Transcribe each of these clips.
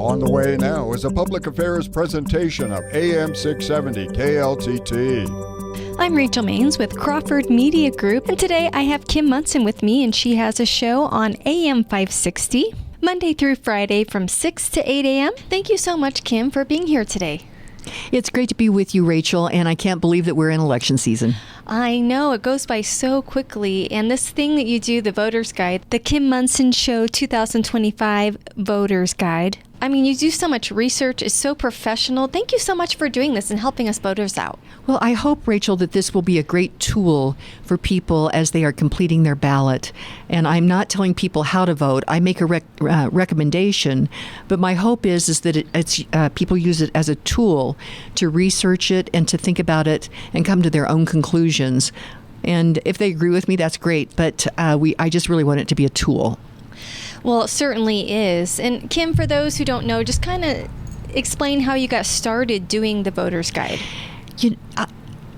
On the way now is a public affairs presentation of AM 670 KLTT. I'm Rachel Maines with Crawford Media Group, and today I have Kim Monson with me, and she has a show on AM 560, Monday through Friday from 6 to 8 a.m. Thank you so much, Kim, for being here today. It's great to be with you, Rachel, and I can't believe that we're in election season. I know, it goes by so quickly, and this thing that you do, the Voter's Guide, the Kim Monson Show 2025 Voter's Guide, I mean, you do so much research, it's so professional. Thank you so much for doing this and helping us voters out. Well, I hope, Rachel, that this will be a great tool for people as they are completing their ballot. And I'm not telling people how to vote. I make a recommendation, but my hope is that people use it as a tool to research it and to think about it and come to their own conclusions. And if they agree with me, that's great. But I just really want it to be a tool. Well, it certainly is. And Kim, for those who don't know, just kind of explain how you got started doing the Voter's Guide.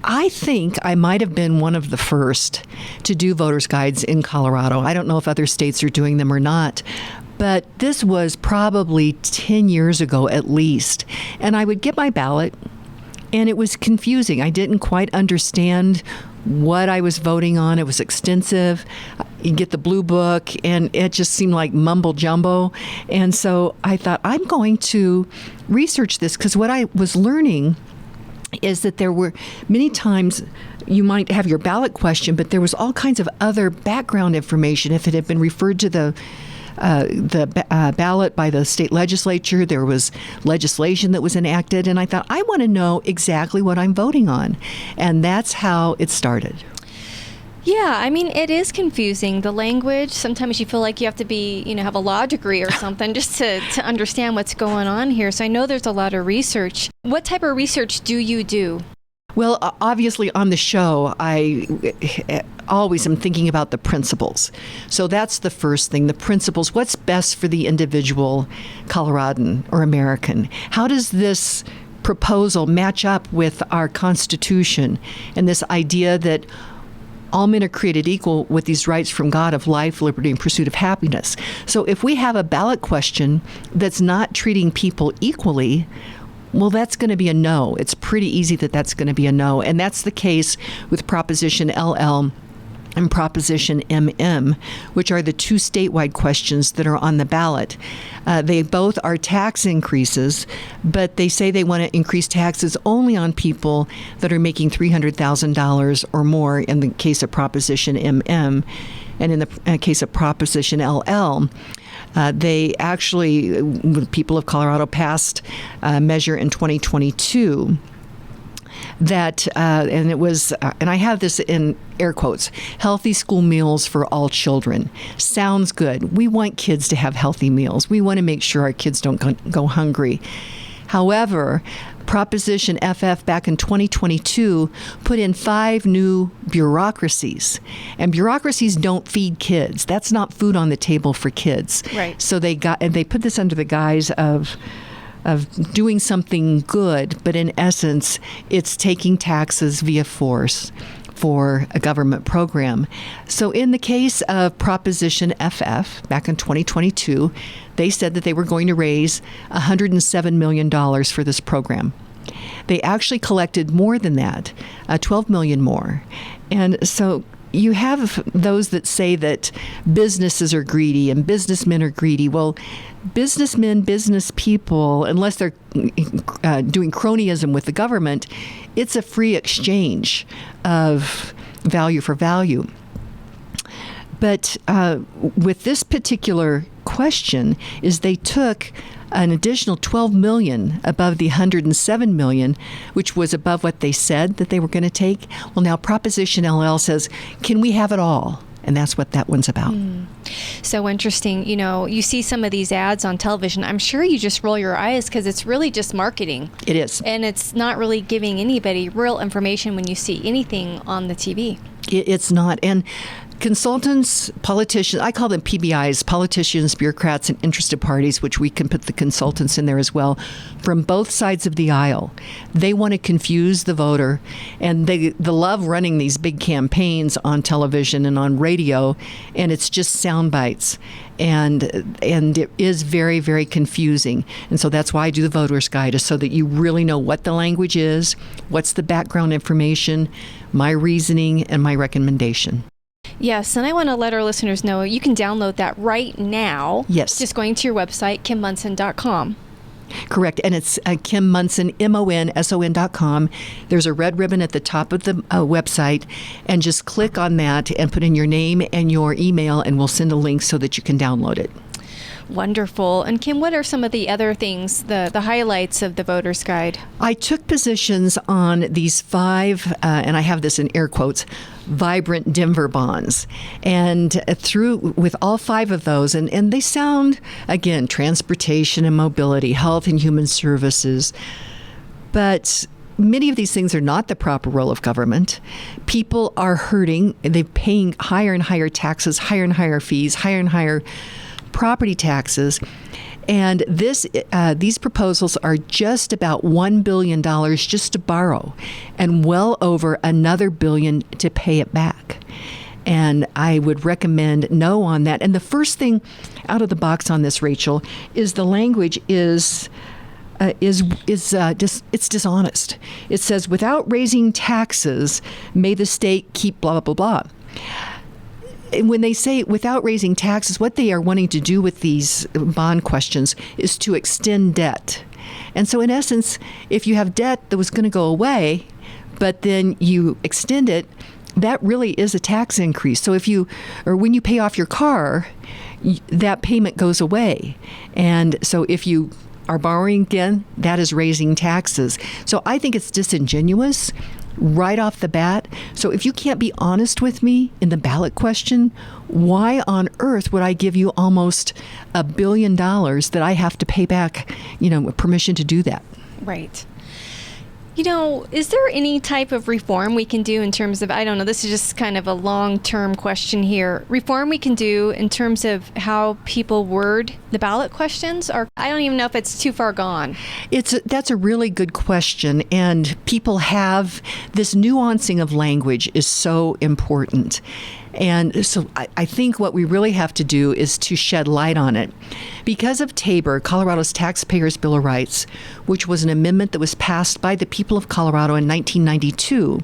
I think I might have been one of the first to do Voter's Guides in Colorado. I don't know if other states are doing them or not, but this was probably 10 years ago at least. And I would get my ballot, and it was confusing. I didn't quite understand what I was voting on. It was extensive. You get the blue book, and it just seemed like mumble jumbo. And so I thought, I'm going to research this, because what I was learning is that there were many times you might have your ballot question, but there was all kinds of other background information. If it had been referred to the ballot by the state legislature, there was legislation that was enacted, and I thought, I want to know exactly what I'm voting on. And that's how it started. Yeah, I mean, it is confusing. The language, sometimes you feel like you have to have a law degree or something just to understand what's going on here. So I know there's a lot of research. What type of research do you do? Well, obviously on the show, I always am thinking about the principles. So that's the first thing, the principles. What's best for the individual Coloradan or American? How does this proposal match up with our Constitution and this idea that all men are created equal with these rights from God of life, liberty, and pursuit of happiness? So if we have a ballot question that's not treating people equally, well, that's going to be a no. It's pretty easy that that's going to be a no. And that's the case with Proposition LL and Proposition MM, which are the two statewide questions that are on the ballot. They both are tax increases, but they say they want to increase taxes only on people that are making $300,000 or more in the case of Proposition MM. And in the case of Proposition LL, they actually, the people of Colorado passed a measure in 2022 that, and it was, and I have this in air quotes, healthy school meals for all children. Sounds good. We want kids to have healthy meals. We want to make sure our kids don't go hungry. However, Proposition FF back in 2022 put in 5 new bureaucracies. And bureaucracies don't feed kids. That's not food on the table for kids. Right. So they put this under the guise of doing something good, but in essence, it's taking taxes via force for a government program. So in the case of Proposition FF, back in 2022, they said that they were going to raise $107 million for this program. They actually collected more than that, $12 million more. And so you have those that say that businesses are greedy and businessmen are greedy. Well, businessmen, business people, unless they're doing cronyism with the government, it's a free exchange of value for value. But with this particular question is they took an additional $12 million above the $107 million, which was above what they said that they were going to take. Well, now Proposition LL says, can we have it all? And that's what that one's about. So interesting. You see some of these ads on television. I'm sure you just roll your eyes because it's really just marketing. It is. And it's not really giving anybody real information when you see anything on the TV. It's not. And Consultants, politicians, I call them PBIs, politicians, bureaucrats, and interested parties, which we can put the consultants in there as well, from both sides of the aisle. They want to confuse the voter, and they love running these big campaigns on television and on radio, and it's just sound bites. And it is very, very confusing. And so that's why I do the voter's guide, is so that you really know what the language is, what's the background information, my reasoning, and my recommendation. Yes, and I want to let our listeners know you can download that right now. Yes. Just going to your website, kimmonson.com. Correct. And it's Kim Monson, MONSON.com. There's a red ribbon at the top of the website, and just click on that and put in your name and your email, and we'll send a link so that you can download it. Wonderful. And Kim, what are some of the other things, the highlights of the voter's guide? I took positions on these 5, and I have this in air quotes, vibrant Denver bonds. And with all 5 of those, and they sound, again, transportation and mobility, health and human services, but many of these things are not the proper role of government. People are hurting. They're paying higher and higher taxes, higher and higher fees, higher and higher property taxes. And these proposals are just about $1 billion just to borrow, and well over another $1 billion to pay it back. And I would recommend no on that. And the first thing out of the box on this, Rachel, is the language is dishonest. It says, without raising taxes, may the state keep blah, blah, blah, blah. When they say without raising taxes, what they are wanting to do with these bond questions is to extend debt. And so in essence, if you have debt that was going to go away, but then you extend it, that really is a tax increase. So when you pay off your car, that payment goes away. And so if you are borrowing again, that is raising taxes. So I think it's disingenuous right off the bat. So if you can't be honest with me in the ballot question, why on earth would I give you almost $1 billion that I have to pay back, permission to do that? Right. Is there any type of reform we can do in terms of, I don't know, this is just kind of a long-term question here, reform we can do in terms of how people word the ballot questions? Or I don't even know if it's too far gone. That's a really good question. And people have this nuancing of language is so important. And so I think what we really have to do is to shed light on it. Because of TABOR, Colorado's Taxpayers' Bill of Rights, which was an amendment that was passed by the people of Colorado in 1992,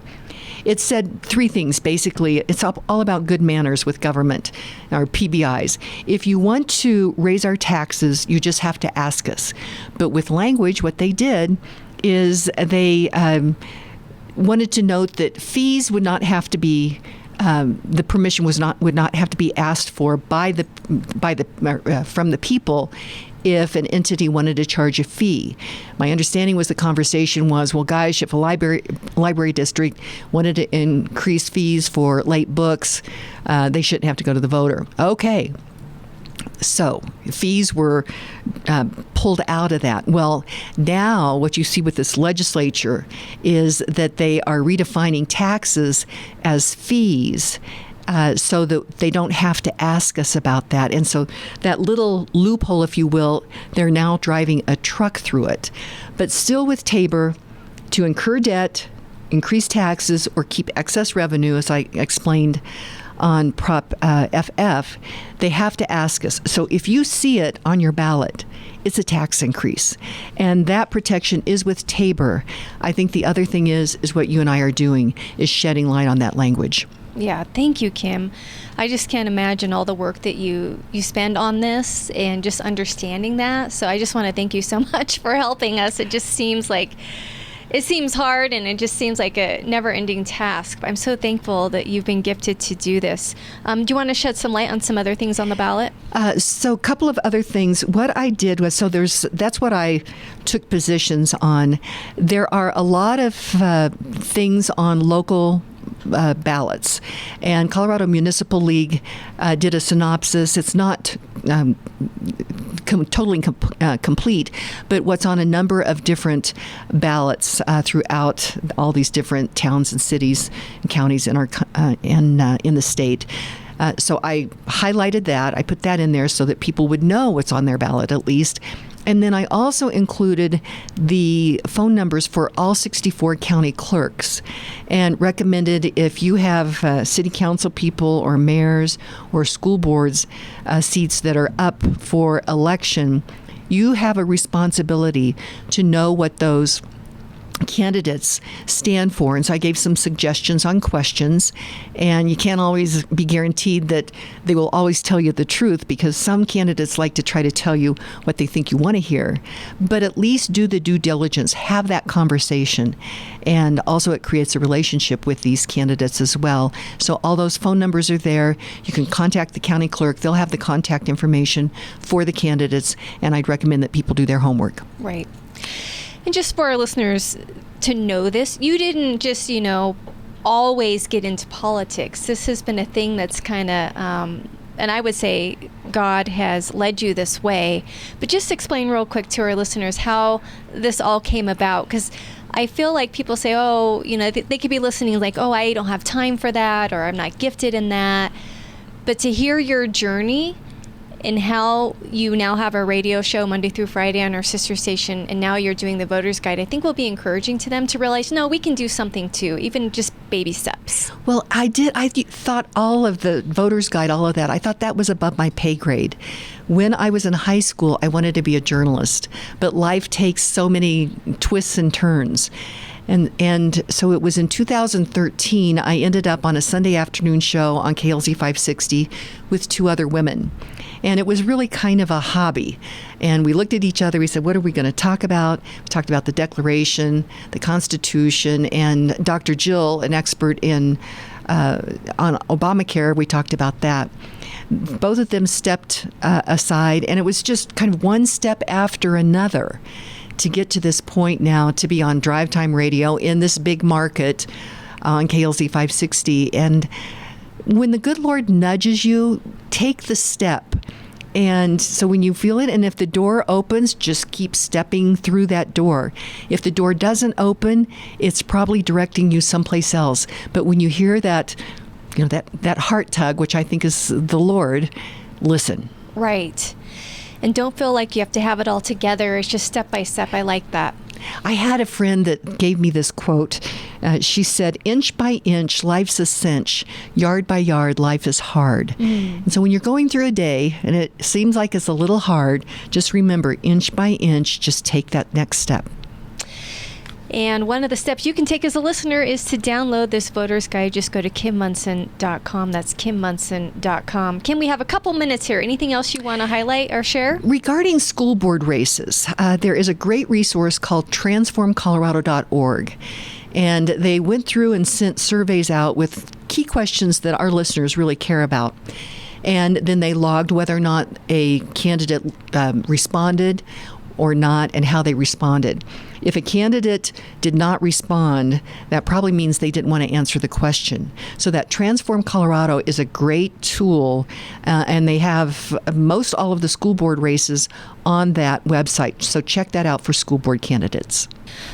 it said 3 things, basically. It's all about good manners with government, our PBIs. If you want to raise our taxes, you just have to ask us. But with language, what they did is they wanted to note that fees would not have to be the permission would not have to be asked for from the people if an entity wanted to charge a fee. My understanding was the conversation was, well, guys, if a library district wanted to increase fees for late books, they shouldn't have to go to the voter. Okay. So fees were pulled out of that. Well, now what you see with this legislature is that they are redefining taxes as fees so that they don't have to ask us about that. And so that little loophole, if you will, they're now driving a truck through it. But still with TABOR, to incur debt, increase taxes, or keep excess revenue, as I explained on Prop FF, they have to ask us. So if you see it on your ballot, it's a tax increase. And that protection is with TABOR. I think the other thing is what you and I are doing, is shedding light on that language. Yeah, thank you, Kim. I just can't imagine all the work that you spend on this and just understanding that. So I just want to thank you so much for helping us. It just seems hard, and it just seems like a never-ending task. I'm so thankful that you've been gifted to do this. Do you want to shed some light on some other things on the ballot? So a couple of other things. What I did was, that's what I took positions on. There are a lot of things on local ballots, and Colorado Municipal League did a synopsis. It's not totally complete, but what's on a number of different ballots throughout all these different towns and cities and counties in our in the state. So I highlighted that. I put that in there so that people would know what's on their ballot at least. And then I also included the phone numbers for all 64 county clerks and recommended if you have city council people or mayors or school boards seats that are up for election, you have a responsibility to know what those candidates stand for. And so I gave some suggestions on questions, and you can't always be guaranteed that they will always tell you the truth, because some candidates like to try to tell you what they think you want to hear. But at least do the due diligence, have that conversation. And also it creates a relationship with these candidates as well. So all those phone numbers are there. You can contact the county clerk. They'll have the contact information for the candidates, and I'd recommend that people do their homework. Right. And just for our listeners to know this, you didn't just, always get into politics. This has been a thing that's kind of, and I would say God has led you this way. But just explain real quick to our listeners how this all came about. Because I feel like people say, they could be listening like, I don't have time for that, or I'm not gifted in that. But to hear your journey and how you now have a radio show Monday through Friday on our sister station, and now you're doing the Voter's Guide, I think will be encouraging to them to realize, no, we can do something too, even just baby steps. Well, I thought all of the Voter's Guide, all of that, I thought that was above my pay grade. When I was in high school, I wanted to be a journalist, but life takes so many twists and turns. And so it was in 2013, I ended up on a Sunday afternoon show on KLZ 560 with two other women. And it was really kind of a hobby. And we looked at each other, we said, what are we going to talk about? We talked about the Declaration, the Constitution, and Dr. Jill, an expert on Obamacare, we talked about that. Both of them stepped aside, and it was just kind of one step after another to get to this point now to be on drive time radio in this big market on KLZ 560. And when the good Lord nudges you, take the step. And so when you feel it, and if the door opens, just keep stepping through that door. If the door doesn't open, it's probably directing you someplace else. But when you hear that, that heart tug, which I think is the Lord, listen. Right. And don't feel like you have to have it all together. It's just step by step. I like that. I had a friend that gave me this quote. She said, inch by inch, life's a cinch. Yard by yard, life is hard. And so when you're going through a day and it seems like it's a little hard, just remember, inch by inch, just take that next step. And one of the steps you can take as a listener is to download this Voter's Guide. Just go to KimMonson.com. That's KimMonson.com. Kim, we have a couple minutes here. Anything else you want to highlight or share? Regarding school board races, there is a great resource called transformcolorado.org. And they went through and sent surveys out with key questions that our listeners really care about. And then they logged whether or not a candidate responded or not, and how they responded. If a candidate did not respond, that probably means they didn't want to answer the question. So that Transform Colorado is a great tool, and they have most all of the school board races on that website. So check that out for school board candidates.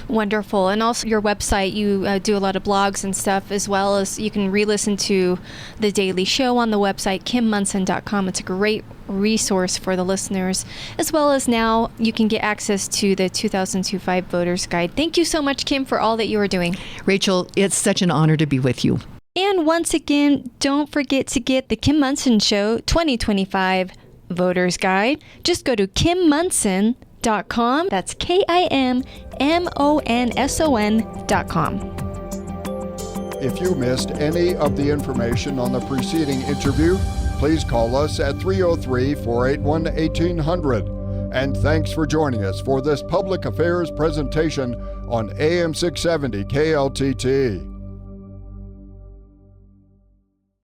Wonderful. And also your website, you do a lot of blogs and stuff, as well as you can re-listen to the daily show on the website, KimMonson.com. It's a great resource for the listeners, as well as now you can get access to the 2025 Voter's Guide. Thank you so much, Kim, for all that you are doing. Rachel, it's such an honor to be with you. And once again, don't forget to get the Kim Monson Show 2025 Voter's Guide. Just go to KimMonson.com. That's KIMMONSON.com. If you missed any of the information on the preceding interview, please call us at 303-481-1800. And thanks for joining us for this public affairs presentation on AM 670 KLTT.